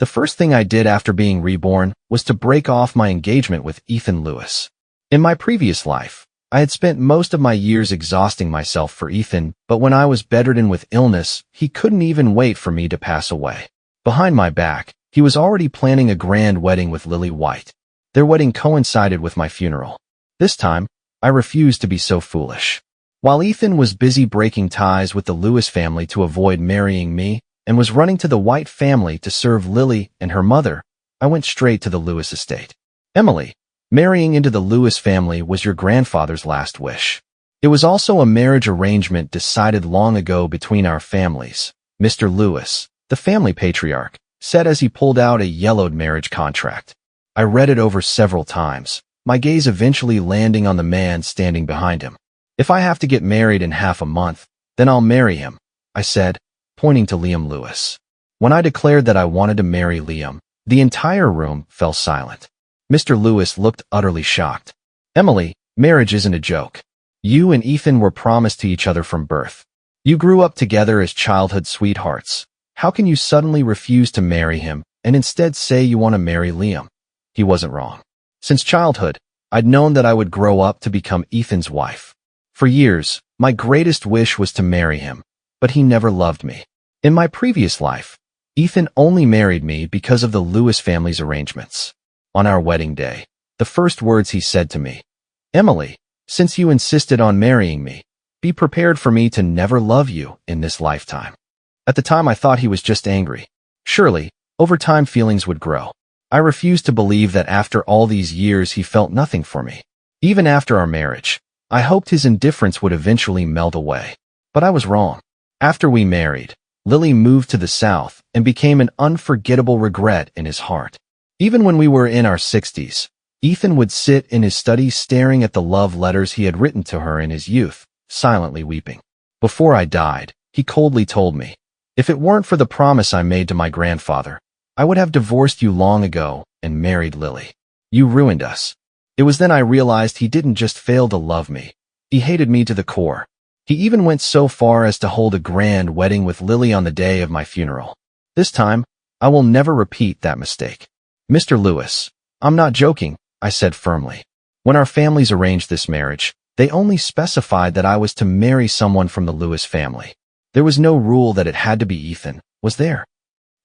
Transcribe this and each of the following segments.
The first thing I did after being reborn was to break off my engagement with Ethan Lewis. In my previous life, I had spent most of my years exhausting myself for Ethan, but when I was bedridden with illness, he couldn't even wait for me to pass away. Behind my back, he was already planning a grand wedding with Lily White. Their wedding coincided with my funeral. This time, I refused to be so foolish. While Ethan was busy breaking ties with the Lewis family to avoid marrying me and was running to the White family to serve Lily and her mother, I went straight to the Lewis estate. Emily, marrying into the Lewis family was your grandfather's last wish. It was also a marriage arrangement decided long ago between our families, Mr. Lewis, the family patriarch, said as he pulled out a yellowed marriage contract. I read it over several times, my gaze eventually landing on the man standing behind him. If I have to get married in half a month, then I'll marry him, I said, pointing to Liam Lewis. When I declared that I wanted to marry Liam, the entire room fell silent. Mr. Lewis looked utterly shocked. Emily, marriage isn't a joke. You and Ethan were promised to each other from birth. You grew up together as childhood sweethearts. How can you suddenly refuse to marry him and instead say you want to marry Liam? He wasn't wrong. Since childhood, I'd known that I would grow up to become Ethan's wife. For years, my greatest wish was to marry him, but he never loved me. In my previous life, Ethan only married me because of the Lewis family's arrangements. On our wedding day, the first words he said to me, Emily, since you insisted on marrying me, be prepared for me to never love you in this lifetime. At the time I thought he was just angry. Surely, over time feelings would grow. I refused to believe that after all these years he felt nothing for me. Even after our marriage, I hoped his indifference would eventually melt away. But I was wrong. After we married, Lily moved to the South and became an unforgettable regret in his heart. Even when we were in our 60s, Ethan would sit in his study staring at the love letters he had written to her in his youth, silently weeping. Before I died, he coldly told me, if it weren't for the promise I made to my grandfather, I would have divorced you long ago and married Lily. You ruined us. It was then I realized he didn't just fail to love me. He hated me to the core. He even went so far as to hold a grand wedding with Lily on the day of my funeral. This time, I will never repeat that mistake. Mr. Lewis, I'm not joking, I said firmly. When our families arranged this marriage, they only specified that I was to marry someone from the Lewis family. There was no rule that it had to be Ethan, was there?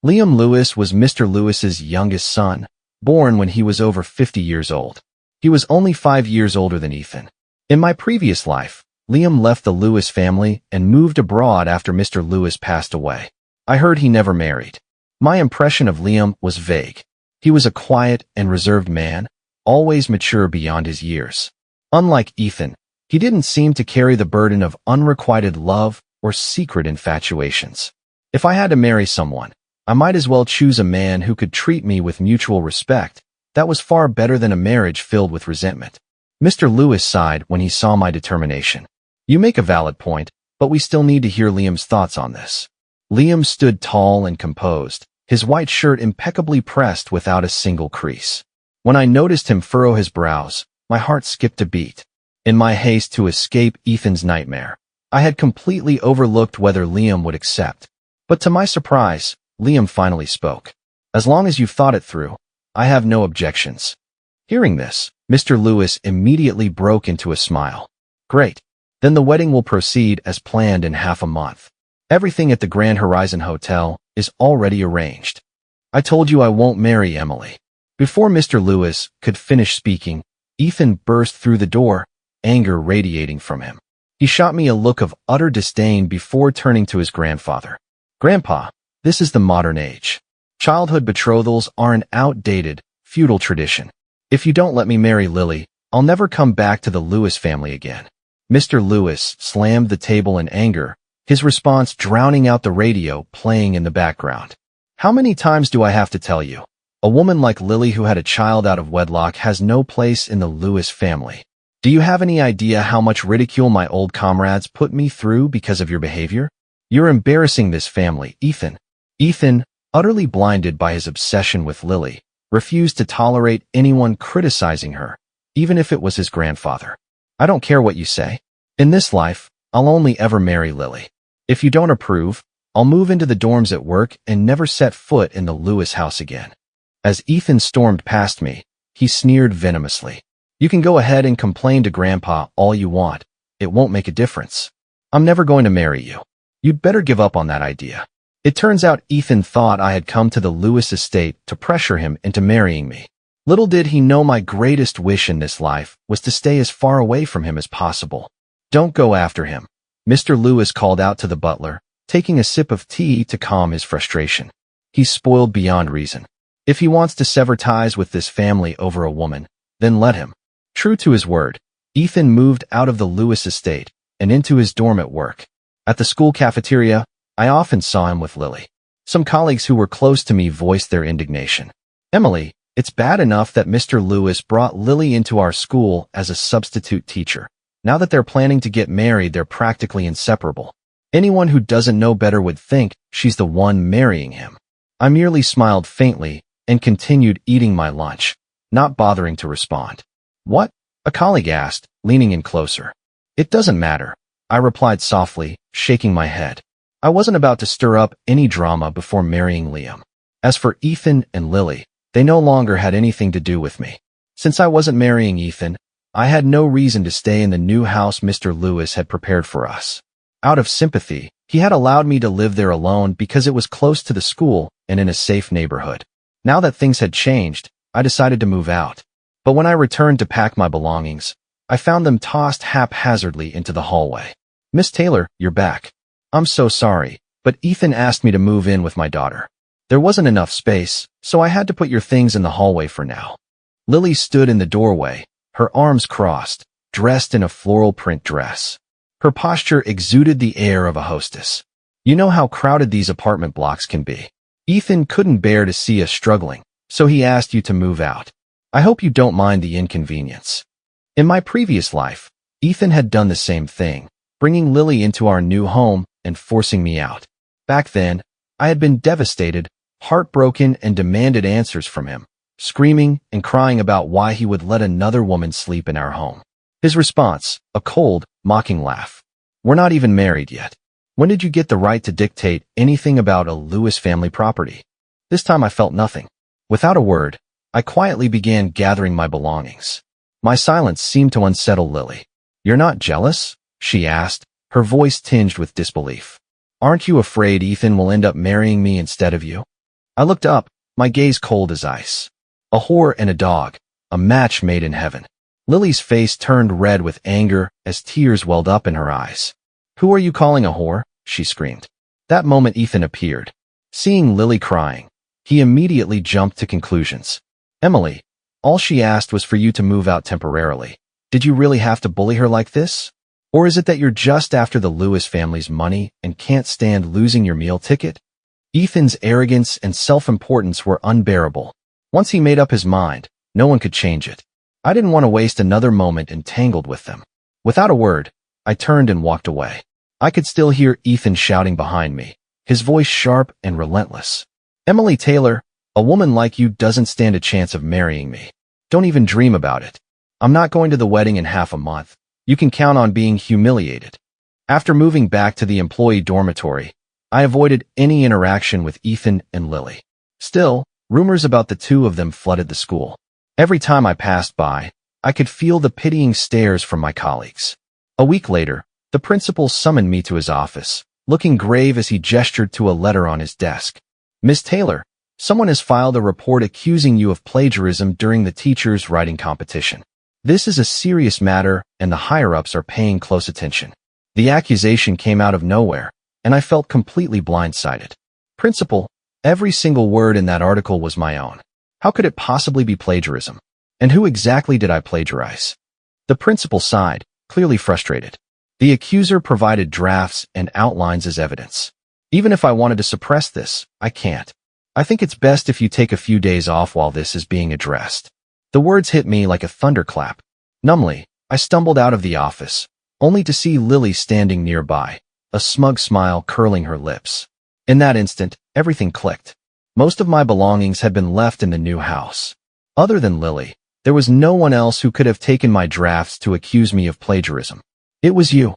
Liam Lewis was Mr. Lewis's youngest son, born when he was over 50 years old. He was only 5 years older than Ethan. In my previous life, Liam left the Lewis family and moved abroad after Mr. Lewis passed away. I heard he never married. My impression of Liam was vague. He was a quiet and reserved man, always mature beyond his years. Unlike Ethan, he didn't seem to carry the burden of unrequited love or secret infatuations. If I had to marry someone, I might as well choose a man who could treat me with mutual respect. That was far better than a marriage filled with resentment. Mr. Lewis sighed when he saw my determination. You make a valid point, but we still need to hear Liam's thoughts on this. Liam stood tall and composed, his white shirt impeccably pressed without a single crease. When I noticed him furrow his brows, my heart skipped a beat. In my haste to escape Ethan's nightmare, I had completely overlooked whether Liam would accept. But to my surprise, Liam finally spoke. As long as you've thought it through, I have no objections. Hearing this, Mr. Lewis immediately broke into a smile. Great. Then the wedding will proceed as planned in half a month. Everything at the Grand Horizon Hotel is already arranged. I told you I won't marry Emily. Before Mr. Lewis could finish speaking, Ethan burst through the door, anger radiating from him. He shot me a look of utter disdain before turning to his grandfather. Grandpa, this is the modern age. Childhood betrothals are an outdated, feudal tradition. If you don't let me marry Lily, I'll never come back to the Lewis family again. Mr. Lewis slammed the table in anger, his response drowning out the radio playing in the background. How many times do I have to tell you? A woman like Lily who had a child out of wedlock has no place in the Lewis family. Do you have any idea how much ridicule my old comrades put me through because of your behavior? You're embarrassing this family, Ethan. Ethan, utterly blinded by his obsession with Lily, refused to tolerate anyone criticizing her, even if it was his grandfather. I don't care what you say. In this life, I'll only ever marry Lily. If you don't approve, I'll move into the dorms at work and never set foot in the Lewis house again. As Ethan stormed past me, he sneered venomously. You can go ahead and complain to Grandpa all you want. It won't make a difference. I'm never going to marry you. You'd better give up on that idea. It turns out Ethan thought I had come to the Lewis estate to pressure him into marrying me. Little did he know my greatest wish in this life was to stay as far away from him as possible. Don't go after him, Mr. Lewis called out to the butler, taking a sip of tea to calm his frustration. He's spoiled beyond reason. If he wants to sever ties with this family over a woman, then let him. True to his word, Ethan moved out of the Lewis estate and into his dorm at work. At the school cafeteria, I often saw him with Lily. Some colleagues who were close to me voiced their indignation. Emily, it's bad enough that Mr. Lewis brought Lily into our school as a substitute teacher. Now that they're planning to get married, they're practically inseparable. Anyone who doesn't know better would think she's the one marrying him. I merely smiled faintly and continued eating my lunch, not bothering to respond. What? A colleague asked, leaning in closer. It doesn't matter, I replied softly, shaking my head. I wasn't about to stir up any drama before marrying Liam. As for Ethan and Lily, they no longer had anything to do with me. Since I wasn't marrying Ethan, I had no reason to stay in the new house Mr. Lewis had prepared for us. Out of sympathy, he had allowed me to live there alone because it was close to the school and in a safe neighborhood. Now that things had changed, I decided to move out. But when I returned to pack my belongings, I found them tossed haphazardly into the hallway. Miss Taylor, you're back. I'm so sorry, but Ethan asked me to move in with my daughter. There wasn't enough space, so I had to put your things in the hallway for now. Lily stood in the doorway, her arms crossed, dressed in a floral print dress. Her posture exuded the air of a hostess. You know how crowded these apartment blocks can be. Ethan couldn't bear to see us struggling, so he asked you to move out. I hope you don't mind the inconvenience. In my previous life, Ethan had done the same thing, bringing Lily into our new home and forcing me out. Back then, I had been devastated, heartbroken, and demanded answers from him, screaming and crying about why he would let another woman sleep in our home. His response, a cold, mocking laugh. We're not even married yet. When did you get the right to dictate anything about a Lewis family property? This time I felt nothing. Without a word, I quietly began gathering my belongings. My silence seemed to unsettle Lily. You're not jealous? She asked, her voice tinged with disbelief. Aren't you afraid Ethan will end up marrying me instead of you? I looked up, my gaze cold as ice. A whore and a dog, a match made in heaven. Lily's face turned red with anger as tears welled up in her eyes. Who are you calling a whore? She screamed. That moment Ethan appeared. Seeing Lily crying, he immediately jumped to conclusions. Emily, all she asked was for you to move out temporarily. Did you really have to bully her like this? Or is it that you're just after the Lewis family's money and can't stand losing your meal ticket? Ethan's arrogance and self-importance were unbearable. Once he made up his mind, no one could change it. I didn't want to waste another moment entangled with them. Without a word, I turned and walked away. I could still hear Ethan shouting behind me, his voice sharp and relentless. Emily Taylor, a woman like you doesn't stand a chance of marrying me. Don't even dream about it. I'm not going to the wedding in half a month. You can count on being humiliated. After moving back to the employee dormitory, I avoided any interaction with Ethan and Lily. Still, rumors about the two of them flooded the school. Every time I passed by, I could feel the pitying stares from my colleagues. A week later, the principal summoned me to his office, looking grave as he gestured to a letter on his desk. Miss Taylor, someone has filed a report accusing you of plagiarism during the teachers' writing competition. This is a serious matter, and the higher-ups are paying close attention. The accusation came out of nowhere, and I felt completely blindsided. Principal, every single word in that article was my own. How could it possibly be plagiarism? And who exactly did I plagiarize? The principal sighed, clearly frustrated. The accuser provided drafts and outlines as evidence. Even if I wanted to suppress this, I can't. I think it's best if you take a few days off while this is being addressed. The words hit me like a thunderclap. Numbly, I stumbled out of the office, only to see Lily standing nearby, a smug smile curling her lips. In that instant, everything clicked. Most of my belongings had been left in the new house. Other than Lily, there was no one else who could have taken my drafts to accuse me of plagiarism. It was you,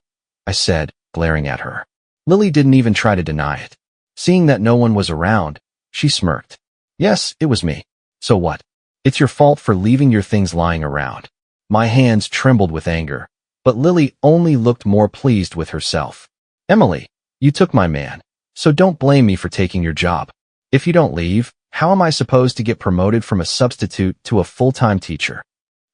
I said, glaring at her. Lily didn't even try to deny it. Seeing that no one was around, she smirked. Yes, it was me. So what? It's your fault for leaving your things lying around. My hands trembled with anger, but Lily only looked more pleased with herself. Emily, you took my man, so don't blame me for taking your job. If you don't leave, how am I supposed to get promoted from a substitute to a full-time teacher?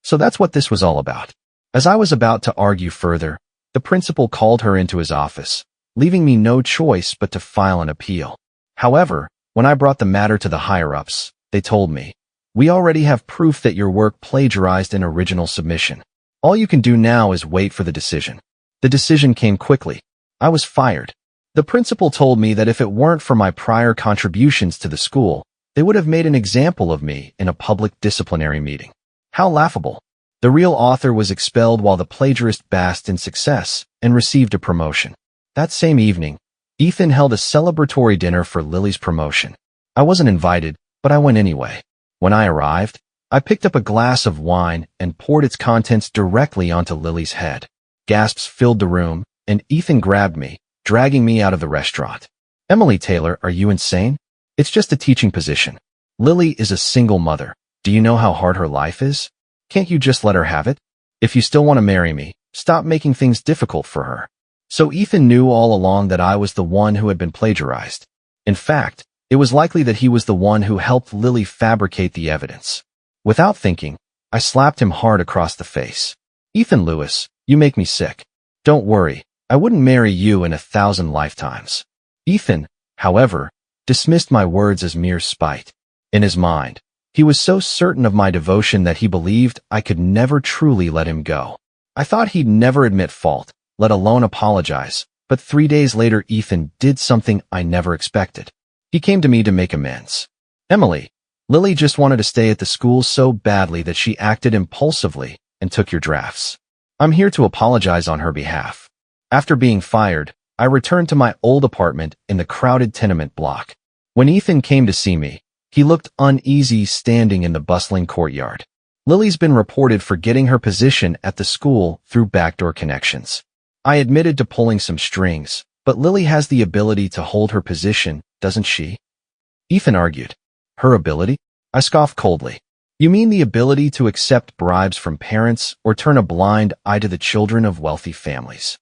So that's what this was all about. As I was about to argue further, the principal called her into his office, leaving me no choice but to file an appeal. However, when I brought the matter to the higher-ups, they told me, "We already have proof that your work plagiarized an original submission. All you can do now is wait for the decision." The decision came quickly. I was fired. The principal told me that if it weren't for my prior contributions to the school, they would have made an example of me in a public disciplinary meeting. How laughable. The real author was expelled while the plagiarist basked in success and received a promotion. That same evening, Ethan held a celebratory dinner for Lily's promotion. I wasn't invited, but I went anyway. When I arrived, I picked up a glass of wine and poured its contents directly onto Lily's head. Gasps filled the room, and Ethan grabbed me, dragging me out of the restaurant. "Emily Taylor, are you insane? It's just a teaching position. Lily is a single mother. Do you know how hard her life is? Can't you just let her have it? If you still want to marry me, stop making things difficult for her." So Ethan knew all along that I was the one who had been plagiarized. In fact, it was likely that he was the one who helped Lily fabricate the evidence. Without thinking, I slapped him hard across the face. "Ethan Lewis, you make me sick. Don't worry, I wouldn't marry you in 1,000 lifetimes." Ethan, however, dismissed my words as mere spite. In his mind, he was so certain of my devotion that he believed I could never truly let him go. I thought he'd never admit fault, let alone apologize, but 3 days later Ethan did something I never expected. He came to me to make amends. "Emily, Lily just wanted to stay at the school so badly that she acted impulsively and took your drafts. I'm here to apologize on her behalf." After being fired, I returned to my old apartment in the crowded tenement block. When Ethan came to see me, he looked uneasy standing in the bustling courtyard. Lily's been reported for getting her position at the school through backdoor connections. I admitted to pulling some strings, but Lily has the ability to hold her position, doesn't she? Ethan argued. "Her ability?" I scoffed coldly. "You mean the ability to accept bribes from parents or turn a blind eye to the children of wealthy families?"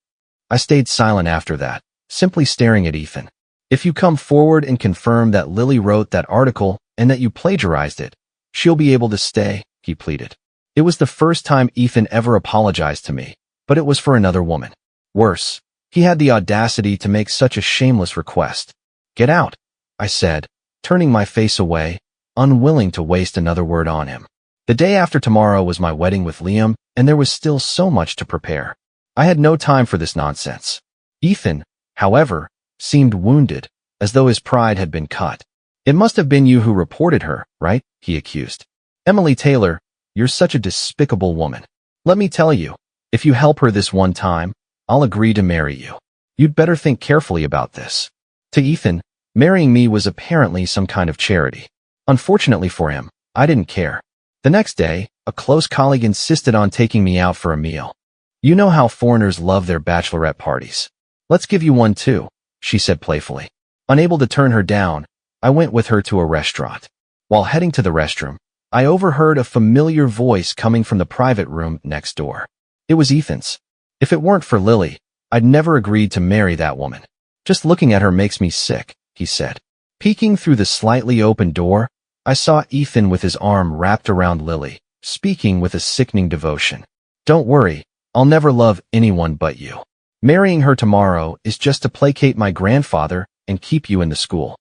I stayed silent after that, simply staring at Ethan. "If you come forward and confirm that Lily wrote that article and that you plagiarized it, she'll be able to stay," he pleaded. It was the first time Ethan ever apologized to me, but it was for another woman. Worse, he had the audacity to make such a shameless request. "Get out," I said, turning my face away, unwilling to waste another word on him. The day after tomorrow was my wedding with Liam, and there was still so much to prepare. I had no time for this nonsense. Ethan, however, seemed wounded, as though his pride had been cut. "It must have been you who reported her, right?" he accused. "Emily Taylor, you're such a despicable woman. Let me tell you, if you help her this one time, I'll agree to marry you. You'd better think carefully about this." To Ethan, marrying me was apparently some kind of charity. Unfortunately for him, I didn't care. The next day, a close colleague insisted on taking me out for a meal. "You know how foreigners love their bachelorette parties. Let's give you one too," she said playfully. Unable to turn her down, I went with her to a restaurant. While heading to the restroom, I overheard a familiar voice coming from the private room next door. It was Ethan's. "If it weren't for Lily, I'd never agreed to marry that woman. Just looking at her makes me sick," he said. Peeking through the slightly open door, I saw Ethan with his arm wrapped around Lily, speaking with a sickening devotion. "Don't worry, I'll never love anyone but you. Marrying her tomorrow is just to placate my grandfather and keep you in the school."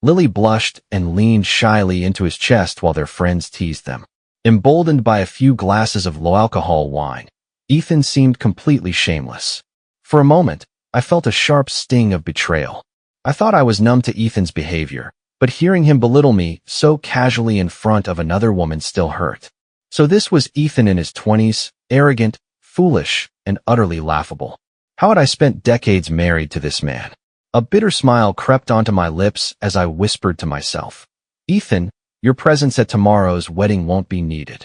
Lily blushed and leaned shyly into his chest while their friends teased them. Emboldened by a few glasses of low-alcohol wine, Ethan seemed completely shameless. For a moment, I felt a sharp sting of betrayal. I thought I was numb to Ethan's behavior, but hearing him belittle me so casually in front of another woman still hurt. So this was Ethan in his 20s, arrogant, foolish, and utterly laughable. How had I spent decades married to this man? A bitter smile crept onto my lips as I whispered to myself, "Ethan, your presence at tomorrow's wedding won't be needed."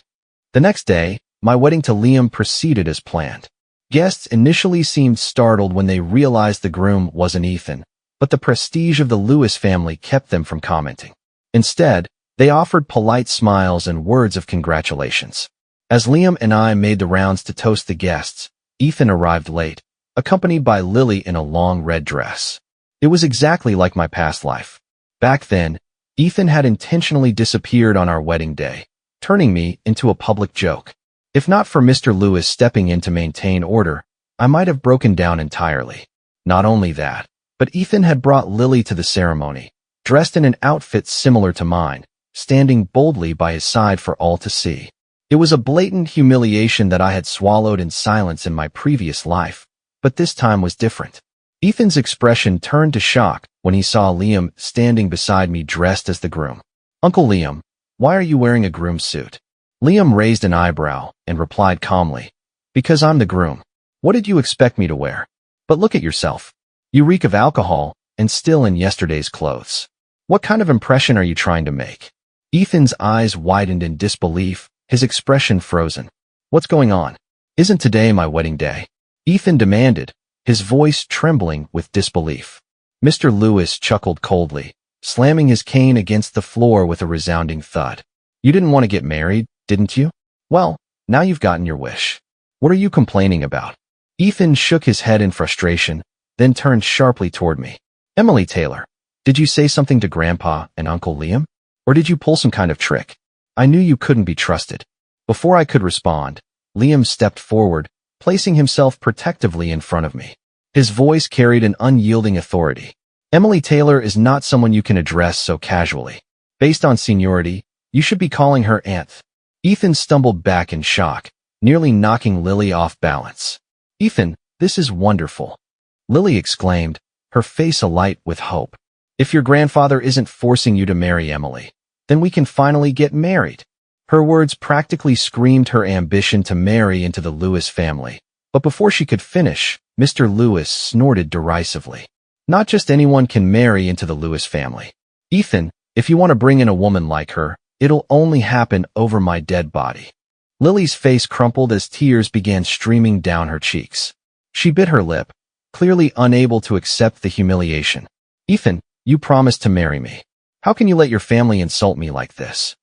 The next day, my wedding to Liam proceeded as planned. Guests initially seemed startled when they realized the groom wasn't Ethan, but the prestige of the Lewis family kept them from commenting. Instead, they offered polite smiles and words of congratulations. As Liam and I made the rounds to toast the guests, Ethan arrived late, accompanied by Lily in a long red dress. It was exactly like my past life. Back then, Ethan had intentionally disappeared on our wedding day, turning me into a public joke. If not for Mr. Lewis stepping in to maintain order, I might have broken down entirely. Not only that, but Ethan had brought Lily to the ceremony, dressed in an outfit similar to mine, standing boldly by his side for all to see. It was a blatant humiliation that I had swallowed in silence in my previous life, but this time was different. Ethan's expression turned to shock when he saw Liam standing beside me dressed as the groom. "Uncle Liam, why are you wearing a groom's suit?" Liam raised an eyebrow and replied calmly, "Because I'm the groom. What did you expect me to wear? But look at yourself. You reek of alcohol and still in yesterday's clothes. What kind of impression are you trying to make?" Ethan's eyes widened in disbelief, his expression frozen. "What's going on? Isn't today my wedding day?" Ethan demanded, his voice trembling with disbelief. Mr. Lewis chuckled coldly, slamming his cane against the floor with a resounding thud. "You didn't want to get married, didn't you? Well, now you've gotten your wish. What are you complaining about?" Ethan shook his head in frustration, then turned sharply toward me. "Emily Taylor, did you say something to Grandpa and Uncle Liam? Or did you pull some kind of trick? I knew you couldn't be trusted." Before I could respond, Liam stepped forward, placing himself protectively in front of me. His voice carried an unyielding authority. "Emily Taylor is not someone you can address so casually. Based on seniority, you should be calling her Aunt." Ethan stumbled back in shock, nearly knocking Lily off balance. "Ethan, this is wonderful," Lily exclaimed, her face alight with hope. "If your grandfather isn't forcing you to marry Emily, then we can finally get married." Her words practically screamed her ambition to marry into the Lewis family. But before she could finish, Mr. Lewis snorted derisively. "Not just anyone can marry into the Lewis family. Ethan, if you want to bring in a woman like her, it'll only happen over my dead body." Lily's face crumpled as tears began streaming down her cheeks. She bit her lip, clearly unable to accept the humiliation. "Ethan, you promised to marry me. How can you let your family insult me like this?"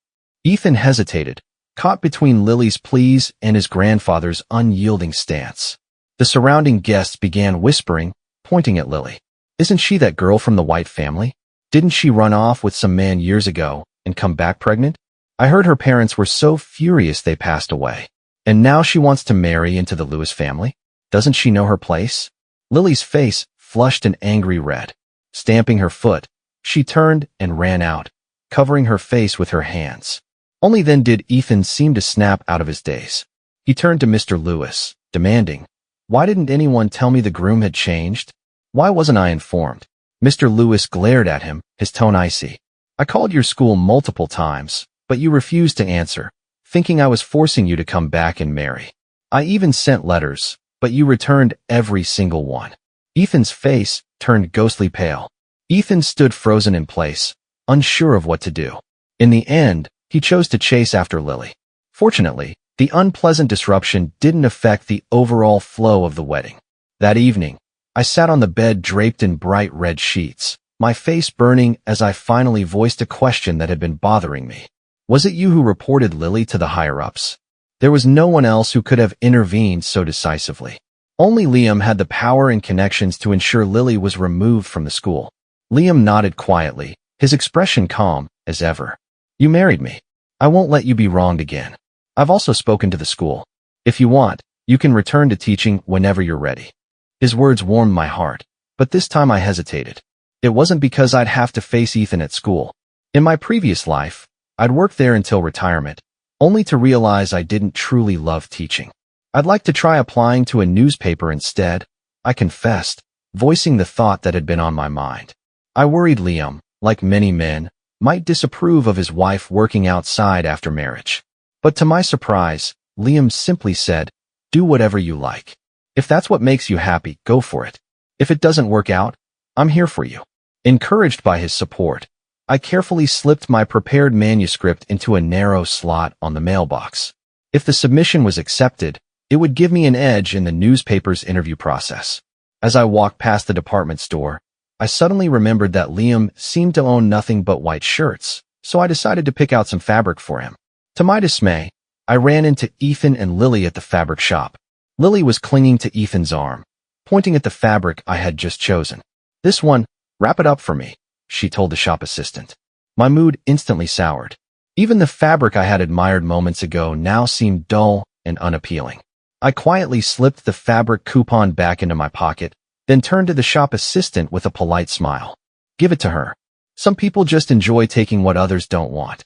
Ethan hesitated, caught between Lily's pleas and his grandfather's unyielding stance. The surrounding guests began whispering, pointing at Lily. "Isn't she that girl from the White family? Didn't she run off with some man years ago and come back pregnant? I heard her parents were so furious they passed away. And now she wants to marry into the Lewis family? Doesn't she know her place?" Lily's face flushed an angry red. Stamping her foot, she turned and ran out, covering her face with her hands. Only then did Ethan seem to snap out of his daze. He turned to Mr. Lewis, demanding, "Why didn't anyone tell me the groom had changed? Why wasn't I informed?" Mr. Lewis glared at him, his tone icy. "I called your school multiple times, but you refused to answer, thinking I was forcing you to come back and marry. I even sent letters, but you returned every single one." Ethan's face turned ghostly pale. Ethan stood frozen in place, unsure of what to do. In the end, he chose to chase after Lily. Fortunately, the unpleasant disruption didn't affect the overall flow of the wedding. That evening, I sat on the bed draped in bright red sheets, my face burning as I finally voiced a question that had been bothering me. "Was it you who reported Lily to the higher-ups?" There was no one else who could have intervened so decisively. Only Liam had the power and connections to ensure Lily was removed from the school. Liam nodded quietly, his expression calm as ever. "You married me. I won't let you be wronged again. I've also spoken to the school. If you want, you can return to teaching whenever you're ready." His words warmed my heart, but this time I hesitated. It wasn't because I'd have to face Ethan at school. In my previous life, I'd worked there until retirement, only to realize I didn't truly love teaching. "I'd like to try applying to a newspaper instead," I confessed, voicing the thought that had been on my mind. I worried Liam, like many men, might disapprove of his wife working outside after marriage. But to my surprise, Liam simply said, "Do whatever you like. If that's what makes you happy, go for it. If it doesn't work out, I'm here for you." Encouraged by his support, I carefully slipped my prepared manuscript into a narrow slot on the mailbox. If the submission was accepted, it would give me an edge in the newspaper's interview process. As I walked past the department store, I suddenly remembered that Liam seemed to own nothing but white shirts, so I decided to pick out some fabric for him. To my dismay, I ran into Ethan and Lily at the fabric shop. Lily was clinging to Ethan's arm, pointing at the fabric I had just chosen. "This one, wrap it up for me," she told the shop assistant. My mood instantly soured. Even the fabric I had admired moments ago now seemed dull and unappealing. I quietly slipped the fabric coupon back into my pocket, then turned to the shop assistant with a polite smile. "Give it to her. Some people just enjoy taking what others don't want."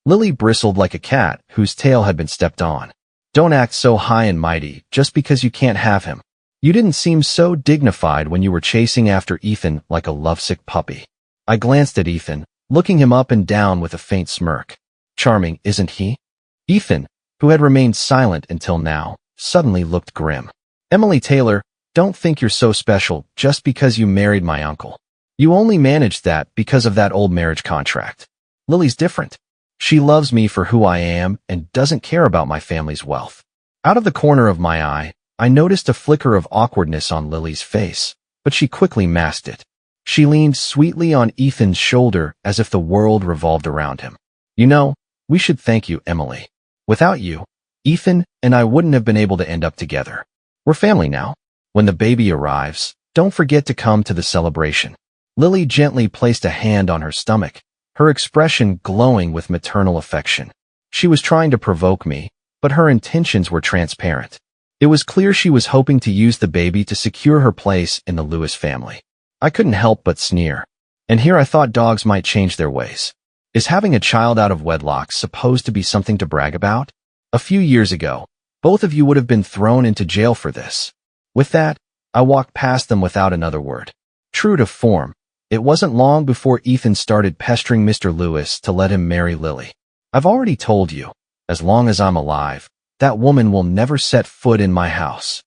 Lily bristled like a cat whose tail had been stepped on. "Don't act so high and mighty just because you can't have him. You didn't seem so dignified when you were chasing after Ethan like a lovesick puppy." I glanced at Ethan, looking him up and down with a faint smirk. Charming, isn't he? Ethan, who had remained silent until now, suddenly looked grim. "Emily Taylor, don't think you're so special just because you married my uncle. You only managed that because of that old marriage contract. Lily's different. She loves me for who I am and doesn't care about my family's wealth." Out of the corner of my eye, I noticed a flicker of awkwardness on Lily's face, but she quickly masked it. She leaned sweetly on Ethan's shoulder as if the world revolved around him. "You know, we should thank you, Emily. Without you, Ethan and I wouldn't have been able to end up together. We're family now. When the baby arrives, don't forget to come to the celebration." Lily gently placed a hand on her stomach, her expression glowing with maternal affection. She was trying to provoke me, but her intentions were transparent. It was clear she was hoping to use the baby to secure her place in the Lewis family. I couldn't help but sneer. And here I thought dogs might change their ways. Is having a child out of wedlock supposed to be something to brag about? A few years ago, both of you would have been thrown into jail for this. With that, I walked past them without another word. True to form, it wasn't long before Ethan started pestering Mr. Lewis to let him marry Lily. "I've already told you, as long as I'm alive, that woman will never set foot in my house."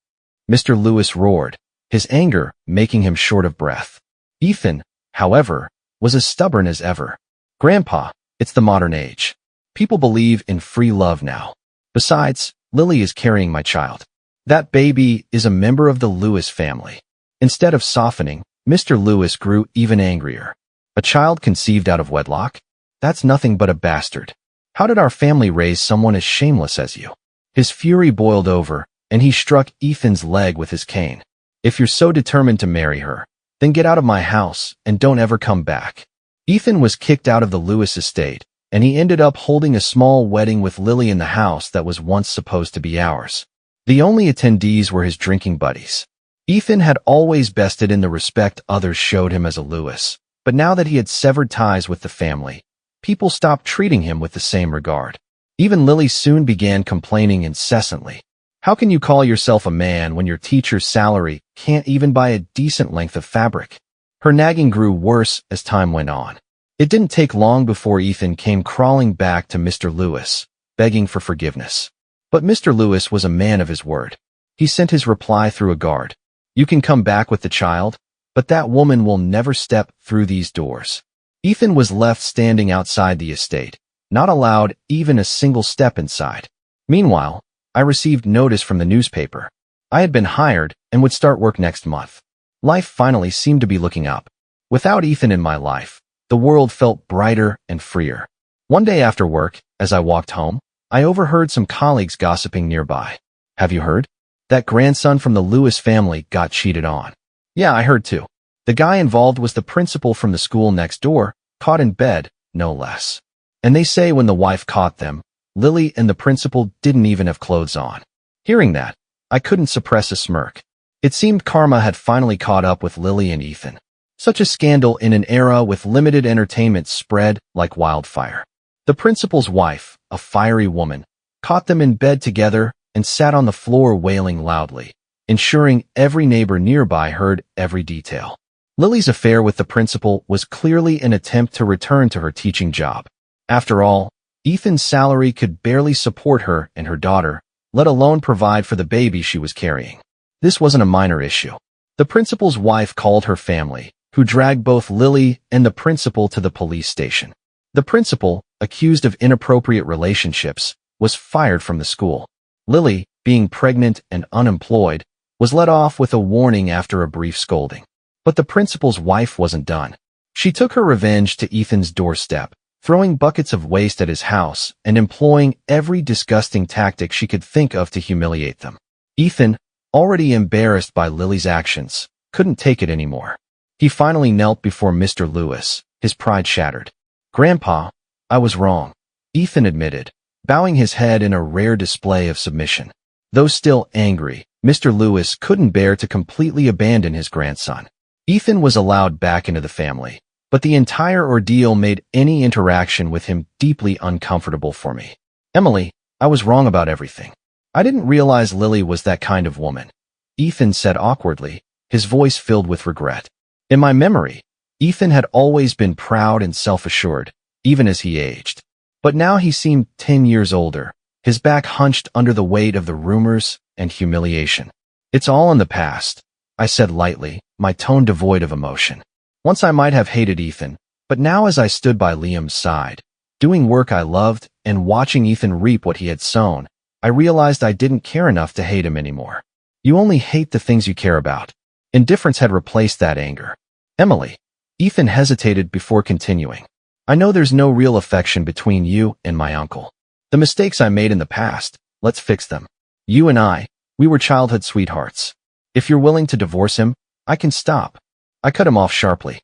Mr. Lewis roared, his anger making him short of breath. Ethan, however, was as stubborn as ever. "Grandpa, it's the modern age. People believe in free love now. Besides, Lily is carrying my child. That baby is a member of the Lewis family." Instead of softening, Mr. Lewis grew even angrier. "A child conceived out of wedlock? That's nothing but a bastard. How did our family raise someone as shameless as you?" His fury boiled over, and he struck Ethan's leg with his cane. "If you're so determined to marry her, then get out of my house and don't ever come back." Ethan was kicked out of the Lewis estate, and he ended up holding a small wedding with Lily in the house that was once supposed to be ours. The only attendees were his drinking buddies. Ethan had always bested in the respect others showed him as a Lewis, but now that he had severed ties with the family, people stopped treating him with the same regard. Even Lily soon began complaining incessantly. "How can you call yourself a man when your teacher's salary can't even buy a decent length of fabric?" Her nagging grew worse as time went on. It didn't take long before Ethan came crawling back to Mr. Lewis, begging for forgiveness. But Mr. Lewis was a man of his word. He sent his reply through a guard. "You can come back with the child, but that woman will never step through these doors." Ethan was left standing outside the estate, not allowed even a single step inside. Meanwhile, I received notice from the newspaper. I had been hired and would start work next month. Life finally seemed to be looking up. Without Ethan in my life, the world felt brighter and freer. One day after work, as I walked home, I overheard some colleagues gossiping nearby. "Have you heard? That grandson from the Lewis family got cheated on." "Yeah, I heard too. The guy involved was the principal from the school next door, caught in bed, no less. And they say when the wife caught them, Lily and the principal didn't even have clothes on." Hearing that, I couldn't suppress a smirk. It seemed karma had finally caught up with Lily and Ethan. Such a scandal in an era with limited entertainment spread like wildfire. The principal's wife, a fiery woman, caught them in bed together and sat on the floor wailing loudly, ensuring every neighbor nearby heard every detail. Lily's affair with the principal was clearly an attempt to return to her teaching job. After all, Ethan's salary could barely support her and her daughter, let alone provide for the baby she was carrying. This wasn't a minor issue. The principal's wife called her family, who dragged both Lily and the principal to the police station. The principal, accused of inappropriate relationships, was fired from the school. Lily, being pregnant and unemployed, was let off with a warning after a brief scolding. But the principal's wife wasn't done. She took her revenge to Ethan's doorstep, throwing buckets of waste at his house and employing every disgusting tactic she could think of to humiliate them. Ethan, already embarrassed by Lily's actions, couldn't take it anymore. He finally knelt before Mr. Lewis, his pride shattered. "Grandpa, I was wrong," Ethan admitted, bowing his head in a rare display of submission. Though still angry, Mr. Lewis couldn't bear to completely abandon his grandson. Ethan was allowed back into the family, but the entire ordeal made any interaction with him deeply uncomfortable for me. "Emily, I was wrong about everything. I didn't realize Lily was that kind of woman," Ethan said awkwardly, his voice filled with regret. In my memory, Ethan had always been proud and self-assured, even as he aged. But now he seemed 10 years older, his back hunched under the weight of the rumors and humiliation. "It's all in the past," I said lightly, my tone devoid of emotion. Once I might have hated Ethan, but now as I stood by Liam's side, doing work I loved and watching Ethan reap what he had sown, I realized I didn't care enough to hate him anymore. You only hate the things you care about. Indifference had replaced that anger. "Emily," Ethan hesitated before continuing, "I know there's no real affection between you and my uncle. The mistakes I made in the past, let's fix them. You and I, we were childhood sweethearts. If you're willing to divorce him, I can stop." I cut him off sharply.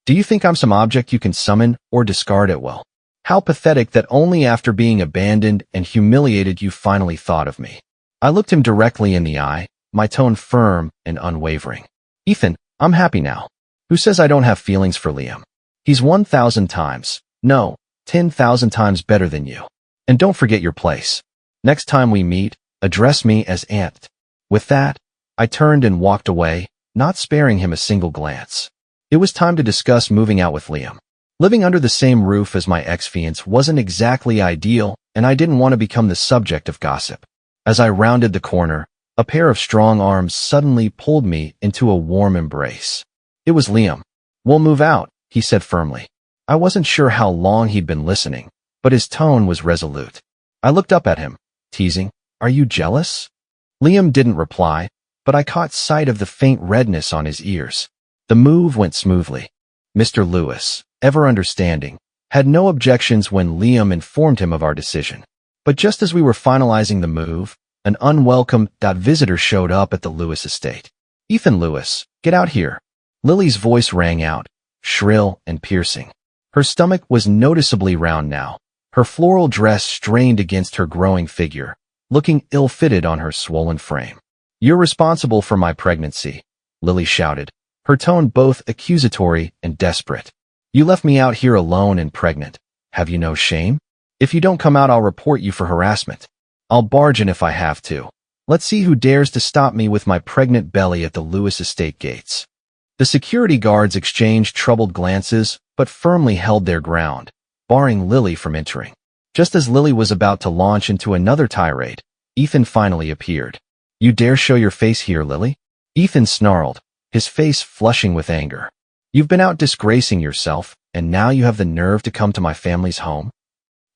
"Do you think I'm some object you can summon or discard at will? How pathetic that only after being abandoned and humiliated you finally thought of me." I looked him directly in the eye, my tone firm and unwavering. "Ethan, I'm happy now. Who says I don't have feelings for Liam? He's 1,000 times, no, 10,000 times better than you. And don't forget your place. Next time we meet, address me as Aunt." With that, I turned and walked away, not sparing him a single glance. It was time to discuss moving out with Liam. Living under the same roof as my ex-fiancé wasn't exactly ideal, and I didn't want to become the subject of gossip. As I rounded the corner, a pair of strong arms suddenly pulled me into a warm embrace. It was Liam. "We'll move out," he said firmly. I wasn't sure how long he'd been listening, but his tone was resolute. I looked up at him, teasing, "Are you jealous?" Liam didn't reply, but I caught sight of the faint redness on his ears. The move went smoothly. Mr. Lewis, ever understanding, had no objections when Liam informed him of our decision. But just as we were finalizing the move, an unwelcome visitor showed up at the Lewis estate. "Ethan Lewis, get out here." Lily's voice rang out, shrill and piercing. Her stomach was noticeably round now, her floral dress strained against her growing figure, looking ill-fitted on her swollen frame. "You're responsible for my pregnancy," Lily shouted, her tone both accusatory and desperate. "You left me out here alone and pregnant. Have you no shame? If you don't come out, I'll report you for harassment. I'll barge in if I have to. Let's see who dares to stop me with my pregnant belly at the Lewis estate gates." The security guards exchanged troubled glances, but firmly held their ground, barring Lily from entering. Just as Lily was about to launch into another tirade, Ethan finally appeared. "You dare show your face here, Lily?" Ethan snarled, his face flushing with anger. "You've been out disgracing yourself, and now you have the nerve to come to my family's home?"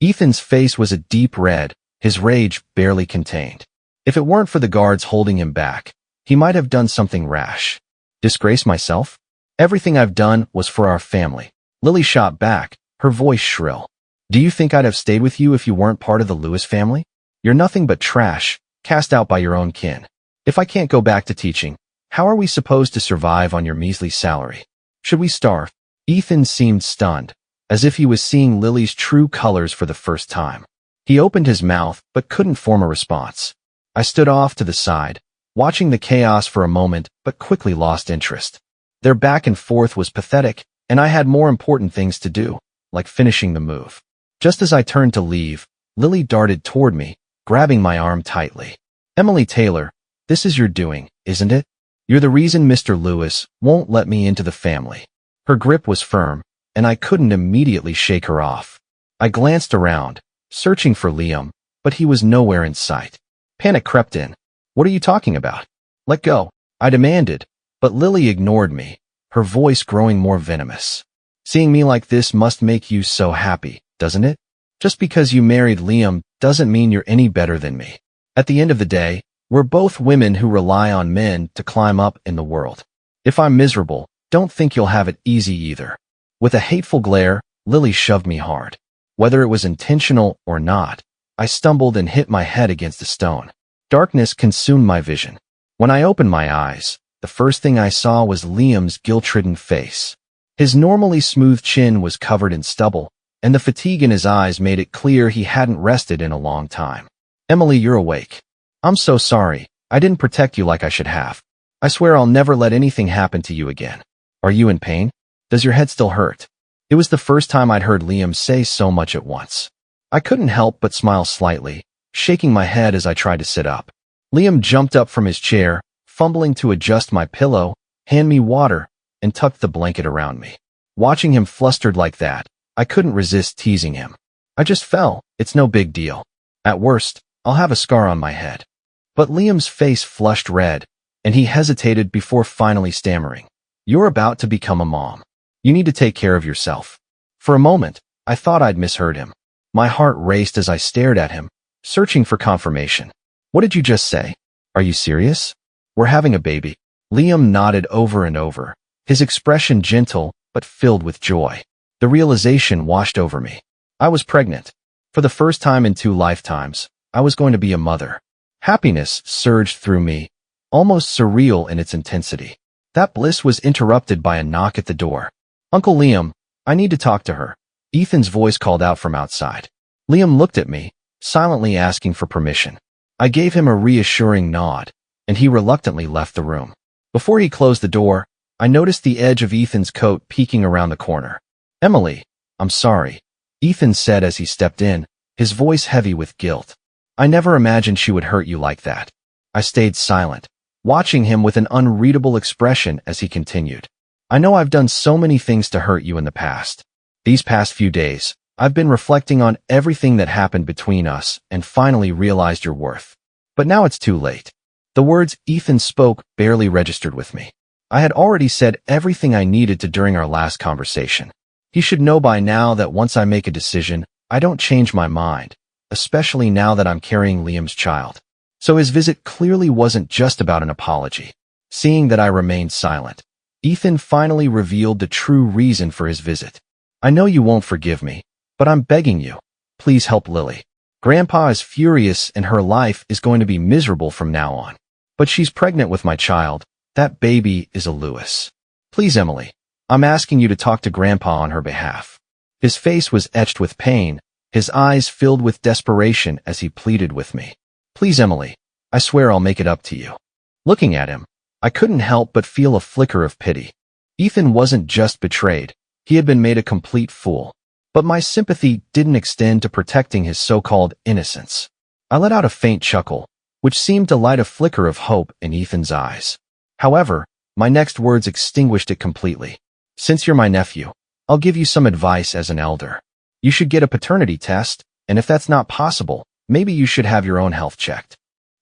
Ethan's face was a deep red, his rage barely contained. If it weren't for the guards holding him back, he might have done something rash. "Disgrace myself? Everything I've done was for our family." Lily shot back, her voice shrill. "Do you think I'd have stayed with you if you weren't part of the Lewis family? You're nothing but trash, cast out by your own kin. If I can't go back to teaching, how are we supposed to survive on your measly salary? Should we starve?" Ethan seemed stunned, as if he was seeing Lily's true colors for the first time. He opened his mouth, but couldn't form a response. I stood off to the side, watching the chaos for a moment, but quickly lost interest. Their back and forth was pathetic, and I had more important things to do, like finishing the move. Just as I turned to leave, Lily darted toward me, grabbing my arm tightly. "Emily Taylor, this is your doing, isn't it? You're the reason Mr. Lewis won't let me into the family." Her grip was firm, and I couldn't immediately shake her off. I glanced around, searching for Liam, but he was nowhere in sight. Panic crept in. "What are you talking about? Let go," I demanded, but Lily ignored me, her voice growing more venomous. "Seeing me like this must make you so happy, doesn't it? Just because you married Liam doesn't mean you're any better than me. At the end of the day, we're both women who rely on men to climb up in the world. If I'm miserable, Don't think you'll have it easy either. With a hateful glare, Lily shoved me hard. Whether it was intentional or not, I stumbled and hit my head against a stone. Darkness consumed my vision. When I opened my eyes, the first thing I saw was Liam's guilt-ridden face. His normally smooth chin was covered in stubble, and the fatigue in his eyes made it clear he hadn't rested in a long time. Emily, you're awake. I'm so sorry. I didn't protect you like I should have. I swear I'll never let anything happen to you again. Are you in pain? Does your head still hurt? It was the first time I'd heard Liam say so much at once. I couldn't help but smile slightly, shaking my head as I tried to sit up. Liam jumped up from his chair, fumbling to adjust my pillow, hand me water, and tucked the blanket around me. Watching him flustered like that, I couldn't resist teasing him. I just fell. It's no big deal. At worst, I'll have a scar on my head. But Liam's face flushed red, and he hesitated before finally stammering. You're about to become a mom. You need to take care of yourself. For a moment, I thought I'd misheard him. My heart raced as I stared at him, searching for confirmation. What did you just say? Are you serious? We're having a baby. Liam nodded over and over, his expression gentle but filled with joy. The realization washed over me. I was pregnant. For the first time in 2 lifetimes, I was going to be a mother. Happiness surged through me, almost surreal in its intensity. That bliss was interrupted by a knock at the door. Uncle Liam, I need to talk to her. Ethan's voice called out from outside. Liam looked at me, silently asking for permission. I gave him a reassuring nod, and he reluctantly left the room. Before he closed the door, I noticed the edge of Ethan's coat peeking around the corner. Emily, I'm sorry, Ethan said as he stepped in, his voice heavy with guilt. I never imagined she would hurt you like that. I stayed silent, watching him with an unreadable expression as he continued. I know I've done so many things to hurt you in the past. These past few days, I've been reflecting on everything that happened between us and finally realized your worth. But now it's too late. The words Ethan spoke barely registered with me. I had already said everything I needed to during our last conversation. He should know by now that once I make a decision, I don't change my mind, especially now that I'm carrying Liam's child. So his visit clearly wasn't just about an apology. Seeing that I remained silent, Ethan finally revealed the true reason for his visit. I know you won't forgive me, but I'm begging you. Please help Lily. Grandpa is furious and her life is going to be miserable from now on. But she's pregnant with my child. That baby is a Lewis. Please, Emily. I'm asking you to talk to Grandpa on her behalf. His face was etched with pain, his eyes filled with desperation as he pleaded with me. Please, Emily. I swear I'll make it up to you. Looking at him, I couldn't help but feel a flicker of pity. Ethan wasn't just betrayed. He had been made a complete fool. But my sympathy didn't extend to protecting his so-called innocence. I let out a faint chuckle, which seemed to light a flicker of hope in Ethan's eyes. However, my next words extinguished it completely. Since you're my nephew, I'll give you some advice as an elder. You should get a paternity test, and if that's not possible, maybe you should have your own health checked.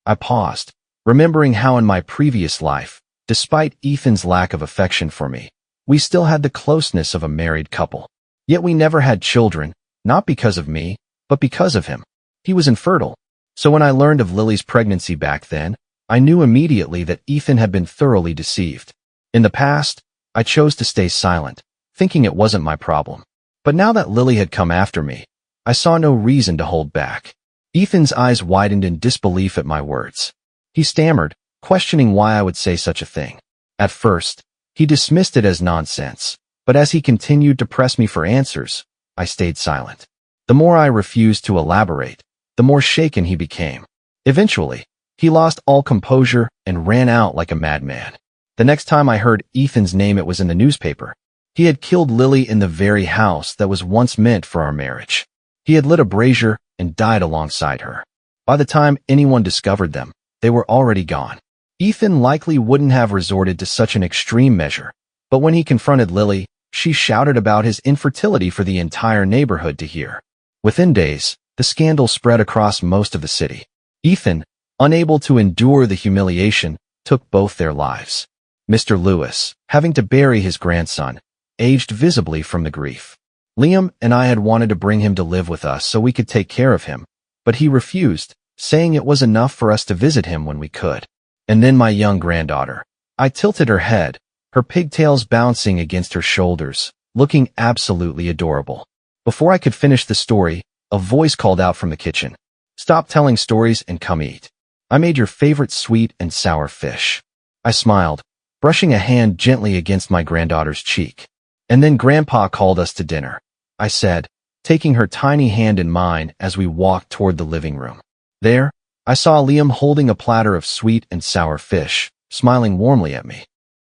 I paused, remembering how in my previous life, despite Ethan's lack of affection for me, we still had the closeness of a married couple. Yet we never had children, not because of me, but because of him. He was infertile. So when I learned of Lily's pregnancy back then, I knew immediately that Ethan had been thoroughly deceived. In the past, I chose to stay silent, thinking it wasn't my problem. But now that Lily had come after me, I saw no reason to hold back. Ethan's eyes widened in disbelief at my words. He stammered, questioning why I would say such a thing. At first, he dismissed it as nonsense, but as he continued to press me for answers, I stayed silent. The more I refused to elaborate, the more shaken he became. Eventually, he lost all composure and ran out like a madman. The next time I heard Ethan's name, it was in the newspaper. He had killed Lily in the very house that was once meant for our marriage. He had lit a brazier and died alongside her. By the time anyone discovered them, they were already gone. Ethan likely wouldn't have resorted to such an extreme measure, but when he confronted Lily, she shouted about his infertility for the entire neighborhood to hear. Within days, the scandal spread across most of the city. Ethan, unable to endure the humiliation, took both their lives. Mr. Lewis, having to bury his grandson, aged visibly from the grief. Liam and I had wanted to bring him to live with us so we could take care of him, but he refused, saying it was enough for us to visit him when we could. And then my young granddaughter. I tilted her head, her pigtails bouncing against her shoulders, looking absolutely adorable. Before I could finish the story, a voice called out from the kitchen. "Stop telling stories and come eat. I made your favorite sweet and sour fish." I smiled, brushing a hand gently against my granddaughter's cheek. "And then Grandpa called us to dinner," I said, taking her tiny hand in mine as we walked toward the living room. There, I saw Liam holding a platter of sweet and sour fish, smiling warmly at me.